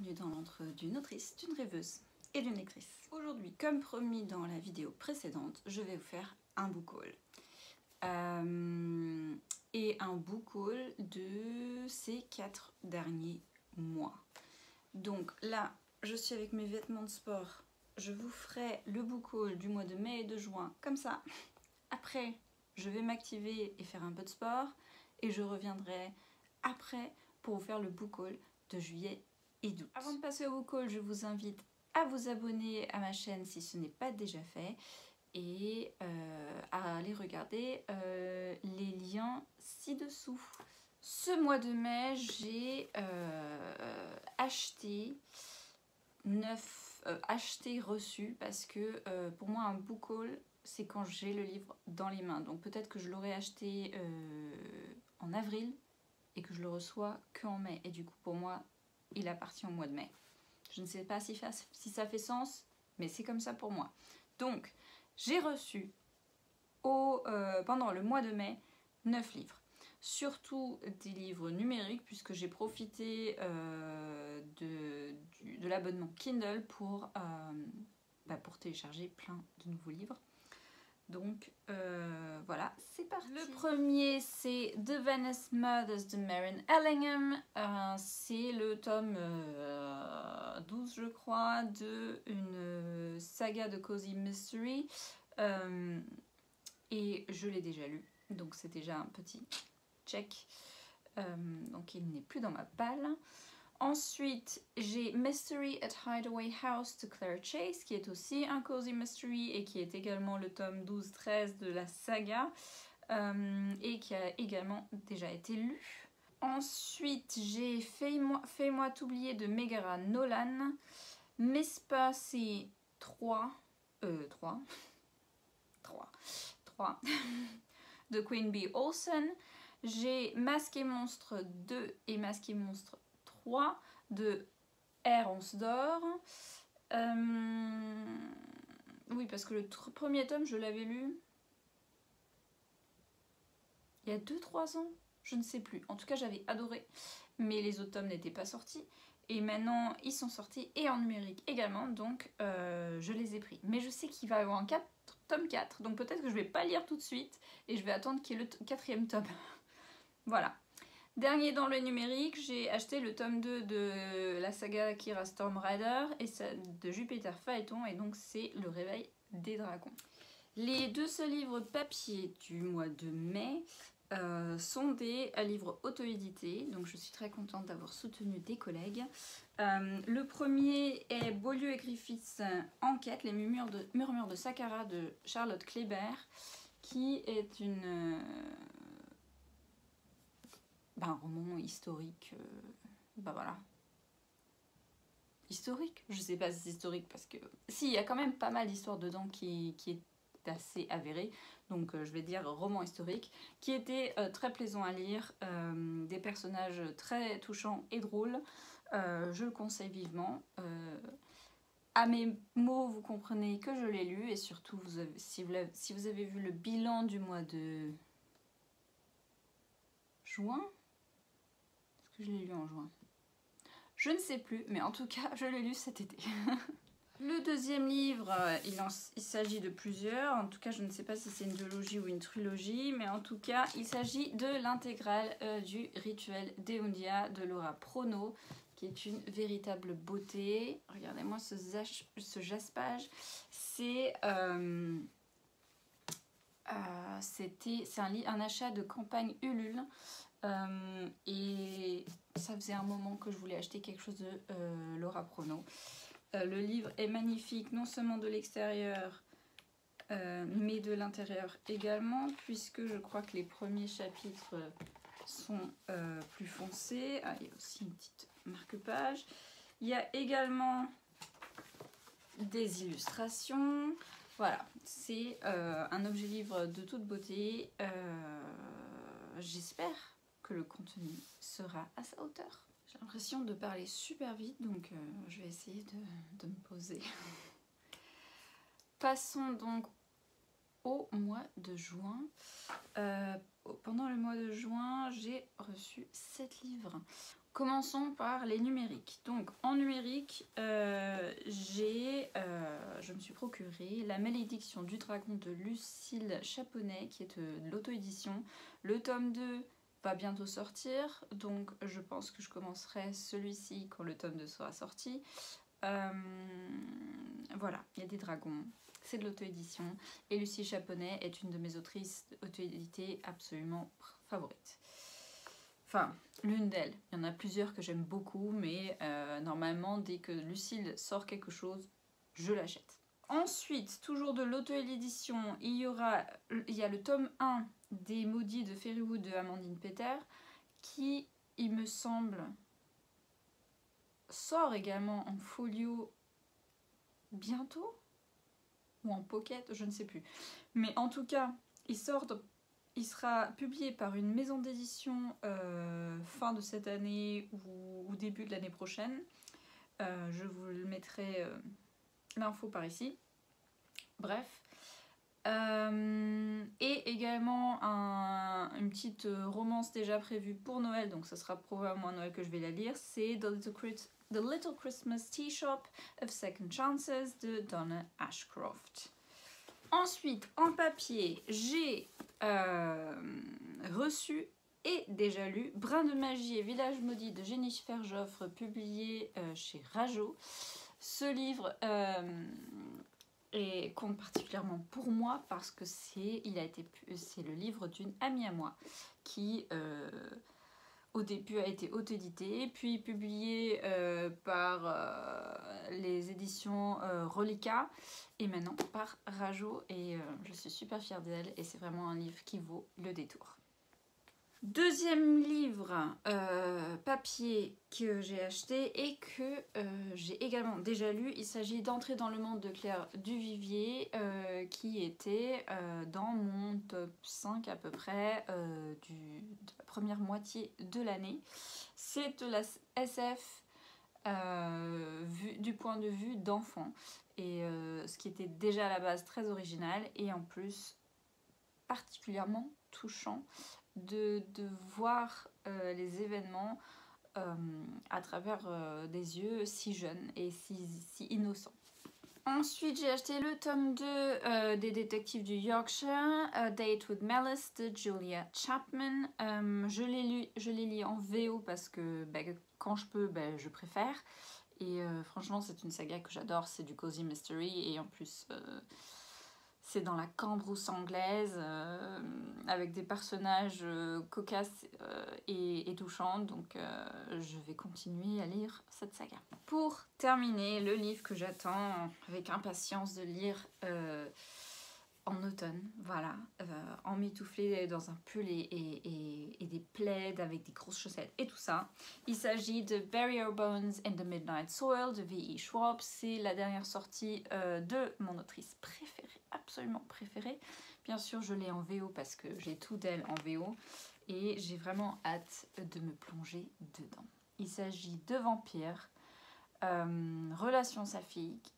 bienvenue dans l'entre d'une autrice, d'une rêveuse et d'une lectrice. Aujourd'hui, comme promis dans la vidéo précédente, je vais vous faire un book haul. Et un book haul de ces 4 derniers mois. Donc là, je suis avec mes vêtements de sport. Je vous ferai le book haul du mois de mai et de juin, comme ça. Après, je vais m'activer et faire un peu de sport. Et je reviendrai après pour vous faire le book haul de juillet et d'août. Avant de passer au book haul, je vous invite à vous abonner à ma chaîne si ce n'est pas déjà fait. Et à aller regarder les liens ci-dessous. Ce mois de mai, j'ai acheté reçu parce que pour moi un book haul c'est quand j'ai le livre dans les mains. Donc peut-être que je l'aurais acheté en avril et que je le reçois qu'en mai. Et du coup pour moi il appartient au mois de mai. Je ne sais pas si ça fait sens, mais c'est comme ça pour moi. Donc j'ai reçu pendant le mois de mai 9 livres. Surtout des livres numériques puisque j'ai profité de l'abonnement Kindle pour télécharger plein de nouveaux livres. Donc voilà, c'est parti. Le premier c'est The Venice Murders de Maren Ellingham. C'est le tome 12 je crois de une saga de Cozy Mystery. Et je l'ai déjà lu, donc c'est déjà un petit check. Donc il n'est plus dans ma palle. Ensuite, j'ai Mystery at Hideaway House de Claire Chase, qui est aussi un Cozy Mystery et qui est également le tome 12-13 de la saga et qui a également déjà été lu. Ensuite, j'ai Fais-moi t'oublier de Megara Nolan, Miss Percy 3 de Queen Bee Olsen. J'ai Masque et Monstre 2 et Masque et Monstre 3 de R. Onsdor. Oui, parce que le premier tome, je l'avais lu il y a 2-3 ans. Je ne sais plus. En tout cas, j'avais adoré. Mais les autres tomes n'étaient pas sortis. Et maintenant, ils sont sortis et en numérique également. Donc, je les ai pris. Mais je sais qu'il va y avoir un tome 4. Donc, peut-être que je ne vais pas lire tout de suite. Et je vais attendre qu'il y ait le 4e tome. Voilà. Dernier dans le numérique, j'ai acheté le tome 2 de la saga Kira Storm Rider et de Jupiter Phaéton. Et donc, c'est Le Réveil des Dragons. Les deux seuls livres papier du mois de mai sont des livres auto-édités, donc je suis très contente d'avoir soutenu des collègues. Le premier est Beaulieu et Griffiths Enquête, les murmures de Saqqara de Charlotte Kléber, qui est un roman historique, voilà. Historique, je sais pas si c'est historique parce que... Si, il y a quand même pas mal d'histoires dedans qui est assez avéré, donc je vais dire roman historique, qui était très plaisant à lire, des personnages très touchants et drôles, je le conseille vivement. À mes mots, vous comprenez que je l'ai lu, et surtout, si vous avez vu le bilan du mois de juin, est-ce que je l'ai lu en juin? Je ne sais plus, mais en tout cas, je l'ai lu cet été. Le deuxième livre, il s'agit de plusieurs, en tout cas je ne sais pas si c'est une duologie ou une trilogie, mais en tout cas il s'agit de l'intégrale du Rituel d'Eundia de Laura Prono, qui est une véritable beauté. Regardez-moi ce jaspage, c'est un achat de campagne Ulule, et ça faisait un moment que je voulais acheter quelque chose de Laura Prono. Le livre est magnifique, non seulement de l'extérieur, mais de l'intérieur également, puisque je crois que les premiers chapitres sont plus foncés. Ah, il y a aussi une petite marque-page. Il y a également des illustrations. Voilà, c'est un objet livre de toute beauté. J'espère que le contenu sera à sa hauteur. J'ai l'impression de parler super vite, donc je vais essayer de me poser. Passons donc au mois de juin. Pendant le mois de juin, j'ai reçu 7 livres. Commençons par les numériques. Donc en numérique, je me suis procuré La Malédiction du Dragon de Lucille Chaponnet, qui est de l'auto-édition. Le tome 2 va bientôt sortir, donc je pense que je commencerai celui-ci quand le tome 2 sera sorti. Voilà, il y a des dragons, c'est de l'auto-édition, et Lucille Chaponnet est une de mes autrices auto-éditées absolument favorites. Enfin, l'une d'elles. Il y en a plusieurs que j'aime beaucoup, mais normalement, dès que Lucille sort quelque chose, je l'achète. Ensuite, toujours de l'auto-édition, il y a le tome 1 des Maudits de Fairywood de Amandine Peter, qui, il me semble, sort également en folio bientôt, ou en pocket, je ne sais plus. Mais en tout cas, il sera publié par une maison d'édition fin de cette année ou début de l'année prochaine. Je vous le mettrai l'info par ici. Bref. Et également une petite romance déjà prévue pour Noël, donc ce sera probablement à Noël que je vais la lire. C'est The Little Christmas Tea Shop of Second Chances de Donna Ashcroft. Ensuite, en papier, j'ai reçu et déjà lu Brin de magie et Village maudit de Jennifer Joffre, publié chez Rajo. Ce livre compte particulièrement pour moi parce que c'est le livre d'une amie à moi qui au début a été auto-édité, puis publié par les éditions Relica et maintenant par Rajo, et je suis super fière d'elle et c'est vraiment un livre qui vaut le détour. Deuxième livre papier que j'ai acheté et que j'ai également déjà lu, il s'agit d'Entrer dans le monde de Claire Duvivier, qui était dans mon top 5 à peu près de la première moitié de l'année. C'est de la SF du point de vue d'enfant, et ce qui était déjà à la base très original et en plus particulièrement touchant de voir les événements à travers des yeux si jeunes et si innocents. Ensuite, j'ai acheté le tome 2 des détectives du Yorkshire, Date with Malice de Julia Chapman. Je l'ai lu en VO parce que quand je peux, je préfère. Et franchement, c'est une saga que j'adore, c'est du cozy mystery et en plus... c'est dans la cambrousse anglaise, avec des personnages cocasses et touchants, donc je vais continuer à lire cette saga. Pour terminer, le livre que j'attends avec impatience de lire en automne, voilà, emmitouflé dans un pull et des plaids avec des grosses chaussettes et tout ça. Il s'agit de Bury Your Bones in the Midnight Soil de V.E. Schwab. C'est la dernière sortie de mon autrice préférée, absolument préférée. Bien sûr, je l'ai en VO parce que j'ai tout d'elle en VO et j'ai vraiment hâte de me plonger dedans. Il s'agit de vampires, relations saphiques,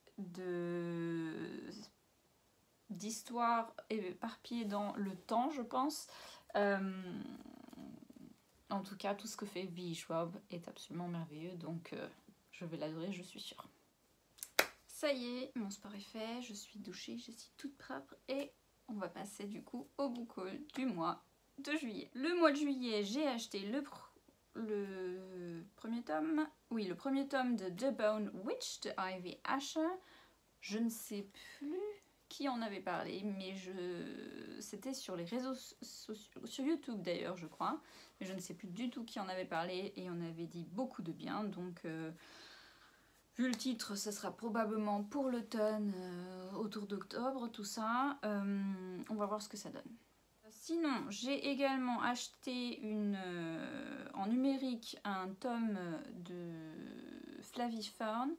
d'histoires éparpillées dans le temps, je pense. En tout cas, tout ce que fait V.E. Schwab est absolument merveilleux, donc je vais l'adorer, je suis sûre. Ça y est, mon sport est fait, je suis douchée, je suis toute propre et on va passer du coup au book haul du mois de juillet. Le mois de juillet, j'ai acheté le premier tome, oui, le premier tome de The Bone Witch de Ivy Asher. Je ne sais plus qui en avait parlé, mais c'était sur les réseaux sociaux, sur YouTube d'ailleurs je crois, mais je ne sais plus du tout qui en avait parlé et on avait dit beaucoup de bien, donc vu le titre, ce sera probablement pour l'automne, autour d'octobre, tout ça, on va voir ce que ça donne. Sinon, j'ai également acheté en numérique un tome de Flavie Fern,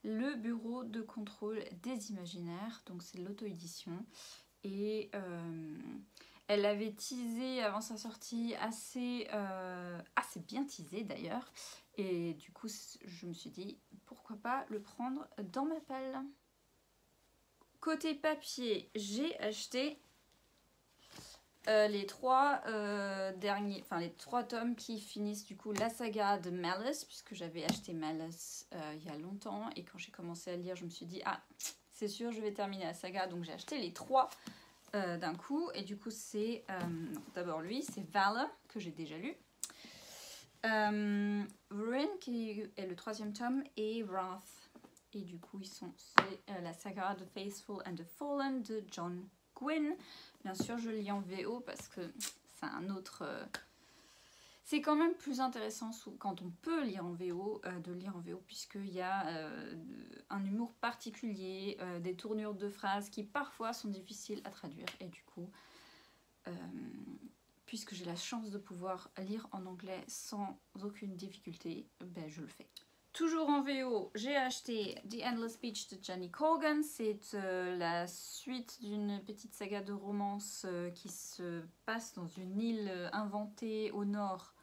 Le bureau de contrôle des imaginaires, donc c'est l'auto-édition. Et elle avait teasé avant sa sortie, assez bien teasé d'ailleurs. Et du coup, je me suis dit, pourquoi pas le prendre dans ma palle. Côté papier, j'ai acheté les 3 derniers, enfin les 3 tomes qui finissent du coup la saga de Malice, puisque j'avais acheté Malice il y a longtemps, et quand j'ai commencé à lire, je me suis dit, ah, c'est sûr, je vais terminer la saga, donc j'ai acheté les 3 d'un coup, et du coup c'est d'abord lui, c'est Valor, que j'ai déjà lu, Ruin, qui est le 3e tome, et Wrath, et du coup c'est la saga de Faithful and the Fallen de John Gwynne. Bien sûr, je lis en VO parce que c'est un autre... c'est quand même plus intéressant quand on peut lire en VO, de lire en VO, puisqu'il y a un humour particulier, des tournures de phrases qui parfois sont difficiles à traduire. Et du coup, puisque j'ai la chance de pouvoir lire en anglais sans aucune difficulté, ben je le fais. Toujours en VO, j'ai acheté The Endless Beach de Jenny Colgan. C'est la suite d'une petite saga de romance qui se passe dans une île inventée au nord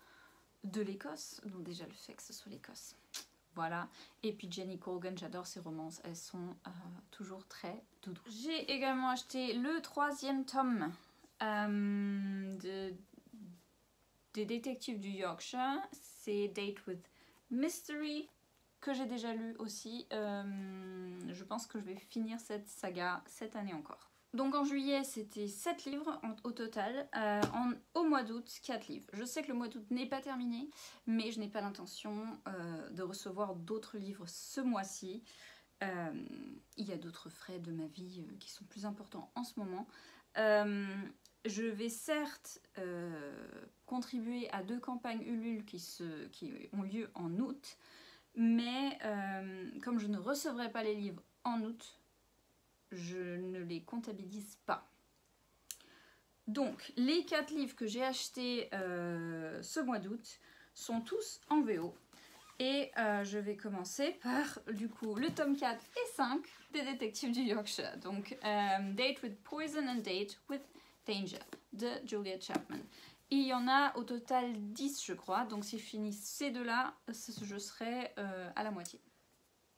de l'Écosse. Donc déjà le fait que ce soit l'Écosse. Voilà. Et puis Jenny Colgan, j'adore ses romances. Elles sont toujours très doudou. J'ai également acheté le 3e tome des détectives du Yorkshire. C'est Date with Mystery, que j'ai déjà lu aussi. Je pense que je vais finir cette saga cette année encore. Donc en juillet, c'était 7 livres au total. Au mois d'août, 4 livres. Je sais que le mois d'août n'est pas terminé, mais je n'ai pas l'intention de recevoir d'autres livres ce mois-ci. Il y a d'autres frais de ma vie qui sont plus importants en ce moment. Je vais certes contribuer à 2 campagnes Ulule qui ont lieu en août, mais comme je ne recevrai pas les livres en août, je ne les comptabilise pas. Donc, les 4 livres que j'ai achetés ce mois d'août sont tous en VO. Et je vais commencer par, du coup, le tome 4 et 5 des détectives du Yorkshire. Donc, Date with Poison and Date with Danger de Julia Chapman. Et il y en a au total 10, je crois. Donc, si je finis ces 2-là, je serai à la moitié.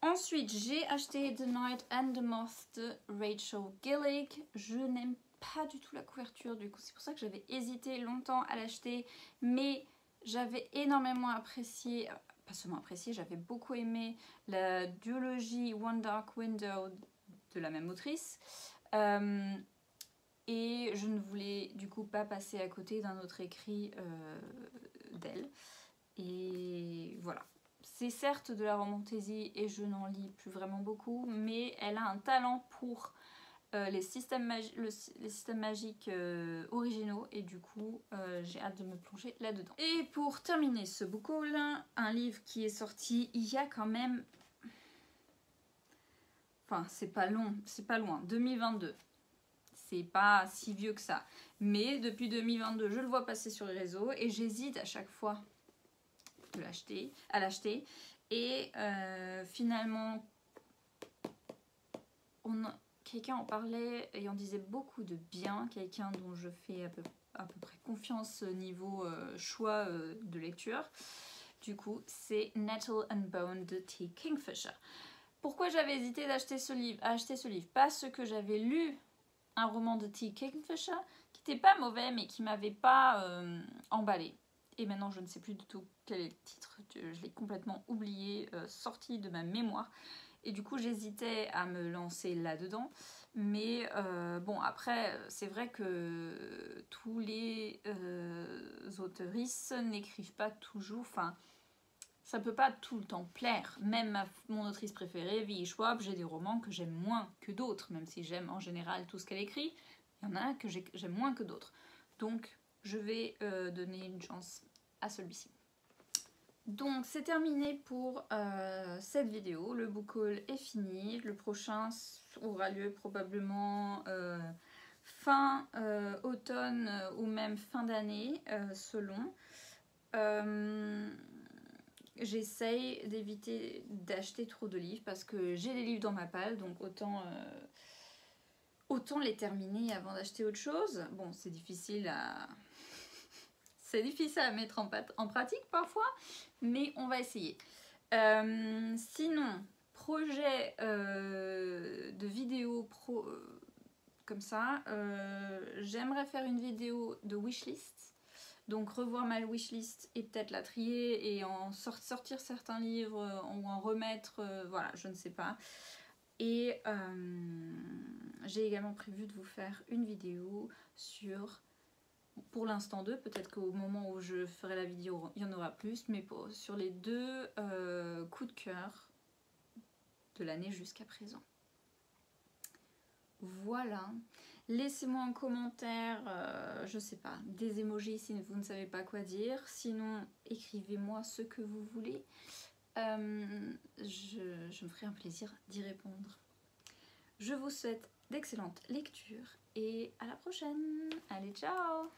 Ensuite, j'ai acheté The Night and the Moth de Rachel Gillig. Je n'aime pas du tout la couverture, du coup, c'est pour ça que j'avais hésité longtemps à l'acheter. Mais j'avais énormément apprécié, pas seulement apprécié, j'avais beaucoup aimé la duologie One Dark Window de la même autrice. Et je ne voulais du coup pas passer à côté d'un autre écrit d'elle. Et voilà. C'est certes de la romantasy et je n'en lis plus vraiment beaucoup, mais elle a un talent pour les systèmes magiques originaux et du coup j'ai hâte de me plonger là-dedans. Et pour terminer ce book haul, un livre qui est sorti il y a quand même... Enfin, c'est pas long, c'est pas loin, 2022. C'est pas si vieux que ça. Mais depuis 2022, je le vois passer sur les réseaux et j'hésite à chaque fois à l'acheter. Et finalement, quelqu'un en parlait et en disait beaucoup de bien. Quelqu'un dont je fais à peu près confiance niveau choix de lecture. Du coup, c'est Nettle and Bone de T. Kingfisher. Pourquoi j'avais hésité à acheter ce livre? Parce que j'avais lu un roman de T. Kingfisher qui n'était pas mauvais mais qui m'avait pas emballé. Et maintenant je ne sais plus du tout quel est le titre, je l'ai complètement oublié, sorti de ma mémoire. Et du coup j'hésitais à me lancer là-dedans. Mais bon, après c'est vrai que tous les auteuristes n'écrivent pas toujours, enfin ça peut pas tout le temps plaire. Même mon autrice préférée, V.E. Schwab, j'ai des romans que j'aime moins que d'autres, même si j'aime en général tout ce qu'elle écrit. Il y en a que j'aime moins que d'autres. Donc, je vais donner une chance à celui-ci. Donc, c'est terminé pour cette vidéo. Le book haul est fini. Le prochain aura lieu probablement fin automne ou même fin d'année, selon. J'essaye d'éviter d'acheter trop de livres parce que j'ai des livres dans ma palle, donc autant les terminer avant d'acheter autre chose. Bon, c'est difficile à mettre en pratique parfois, mais on va essayer. Sinon, projet de vidéo comme ça, j'aimerais faire une vidéo de wishlist. Donc revoir ma wishlist et peut-être la trier et en sortir certains livres ou en remettre, voilà, je ne sais pas. Et j'ai également prévu de vous faire une vidéo sur, pour l'instant 2, peut-être qu'au moment où je ferai la vidéo il y en aura plus, mais sur les 2 coups de cœur de l'année jusqu'à présent. Voilà, laissez-moi en commentaire, je sais pas, des emojis si vous ne savez pas quoi dire, sinon écrivez-moi ce que vous voulez, je me ferai un plaisir d'y répondre. Je vous souhaite d'excellentes lectures et à la prochaine, allez ciao!